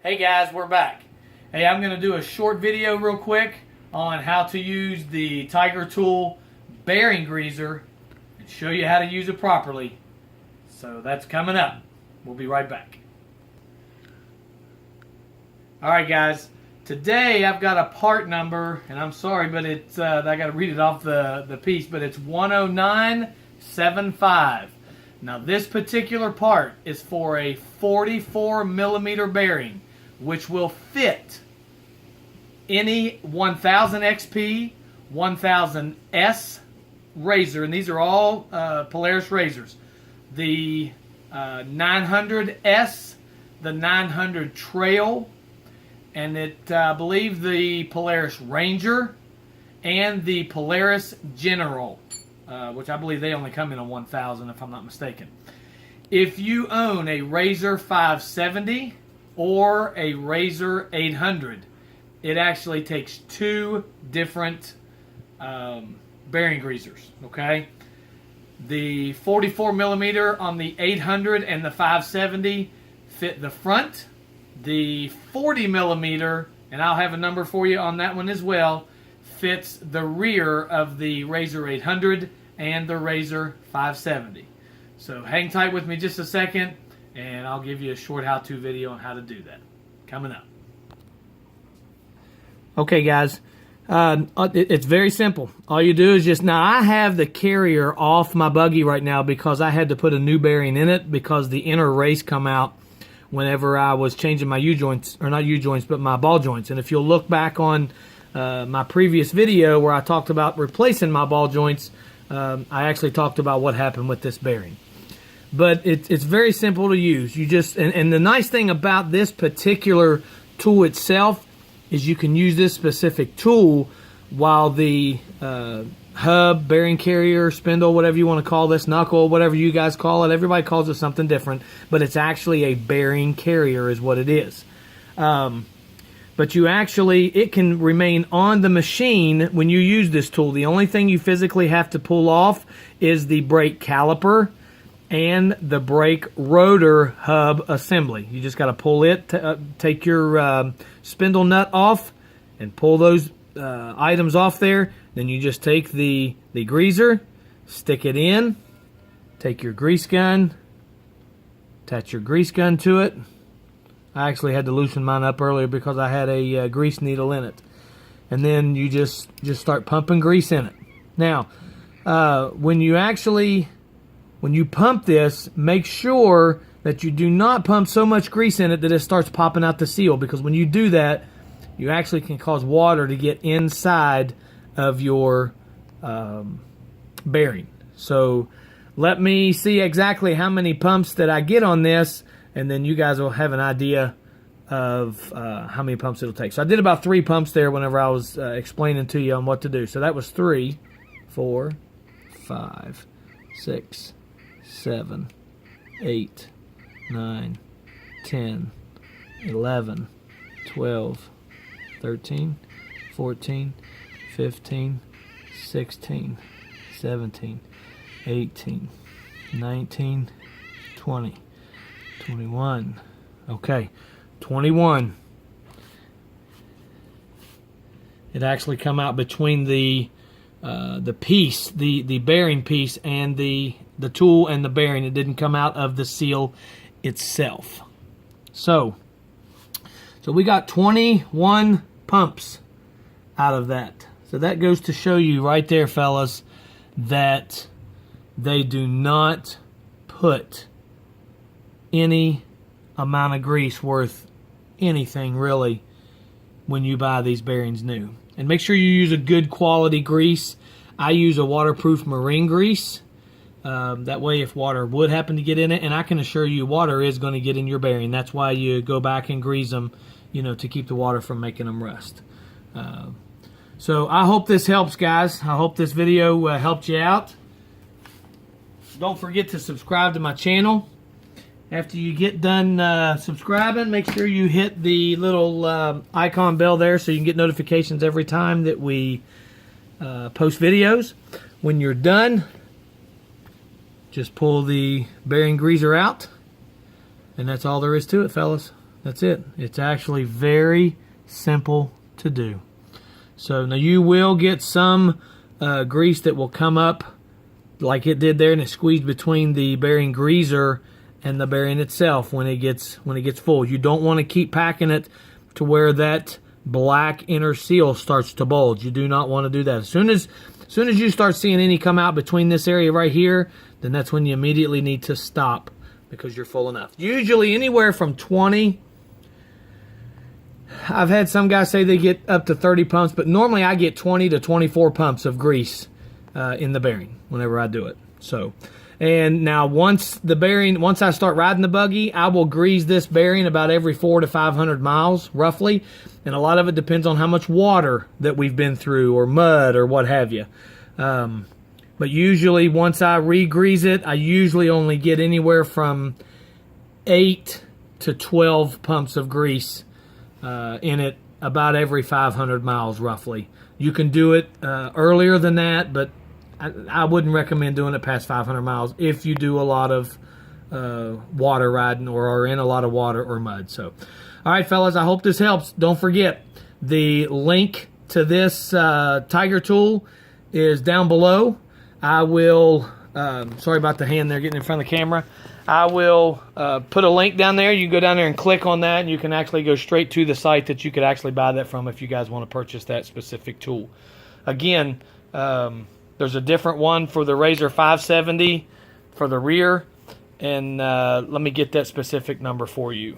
Hey guys, we're back. Hey, I'm going to do a short video real quick on how to use the Tiger Tool bearing greaser and show you how to use it properly. So that's coming up. We'll be right back. Alright guys, today I've got a part number, and I'm sorry, but it's I got to read it off the piece, but it's 10975. Now this particular part is for a 44mm bearing, which will fit any 1000 XP, 1000S razor, and these are all Polaris razors. The 900S, the 900 Trail, and I believe the Polaris Ranger, and the Polaris General, which I believe they only come in a 1000 if I'm not mistaken. If you own a RZR 570 or a RZR 800, it actually takes two different bearing greasers, okay? The 44mm on the 800 and the 570 fit the front. The 40mm, and I'll have a number for you on that one as well, fits the rear of the RZR 800 and the RZR 570. So hang tight with me just a second, and I'll give you a short how-to video on how to do that. Coming up. Okay guys, it's very simple. All you do is now I have the carrier off my buggy right now because I had to put a new bearing in it because the inner race come out whenever I was changing my U-joints, or not U-joints, but my ball joints. And if you'll look back on my previous video where I talked about replacing my ball joints, I actually talked about what happened with this bearing. But it's very simple to use. You just and the nice thing about this particular tool itself is you can use this specific tool while the hub, bearing carrier, spindle, whatever you want to call this, knuckle, whatever you guys call it. Everybody calls it something different, but it's actually a bearing carrier is what it is. But it can remain on the machine when you use this tool. The only thing you physically have to pull off is the brake caliper and the brake rotor hub assembly. You just got to pull it, take your spindle nut off and pull those items off there. Then you just take the greaser, stick it in, take your grease gun, attach your grease gun to it. I actually had to loosen mine up earlier because I had a grease needle in it. And then you just start pumping grease in it. Now, when you pump this, make sure that you do not pump so much grease in it that it starts popping out the seal, because when you do that, you actually can cause water to get inside of your bearing. So let me see exactly how many pumps that I get on this, and then you guys will have an idea of how many pumps it'll take. So I did about 3 pumps there whenever I was explaining to you on what to do. So that was 3, 4, 5, 6, 7, 8, 9, 10, 11, 12, 13, 14, 15, 16, 17, 18, 19, 20, 21. Okay, 21. It actually come out between the piece, the bearing piece, and the tool and the bearing. It didn't come out of the seal itself. So we got 21 pumps out of that. So that goes to show you right there, fellas, that they do not put any amount of grease worth anything really when you buy these bearings new. And make sure you use a good quality grease. I use a waterproof marine grease. That way if water would happen to get in it, and I can assure you water is going to get in your bearing. That's why you go back and grease them, to keep the water from making them rust. So I hope this helps, guys. I hope this video helped you out. Don't forget to subscribe to my channel. After you get done subscribing, make sure you hit the little icon bell there so you can get notifications every time that we post videos. When you're done, just pull the bearing greaser out, and that's all there is to it, fellas. That's it. It's actually very simple to do. So now you will get some grease that will come up like it did there, and it squeezed between the bearing greaser and the bearing itself when it gets full. You don't want to keep packing it to where that black inner seal starts to bulge. You do not want to do that. As soon as you start seeing any come out between this area right here, then that's when you immediately need to stop because you're full enough. Usually anywhere from 20. I've had some guys say they get up to 30 pumps, but normally I get 20 to 24 pumps of grease in the bearing whenever I do it. So, and now once I start riding the buggy, I will grease this bearing about every 400 to 500 miles roughly, and a lot of it depends on how much water that we've been through or mud or what have you. But usually once I re-grease it, I usually only get anywhere from 8 to 12 pumps of grease in it about every 500 miles roughly. You can do it earlier than that, but I wouldn't recommend doing it past 500 miles if you do a lot of water riding or are in a lot of water or mud. So, all right, fellas, I hope this helps. Don't forget, the link to this Tiger tool is down below. I will, sorry about the hand there getting in front of the camera. I will put a link down there. You can go down there and click on that, and you can actually go straight to the site that you could actually buy that from if you guys want to purchase that specific tool. Again, there's a different one for the RZR 570 for the rear, and let me get that specific number for you.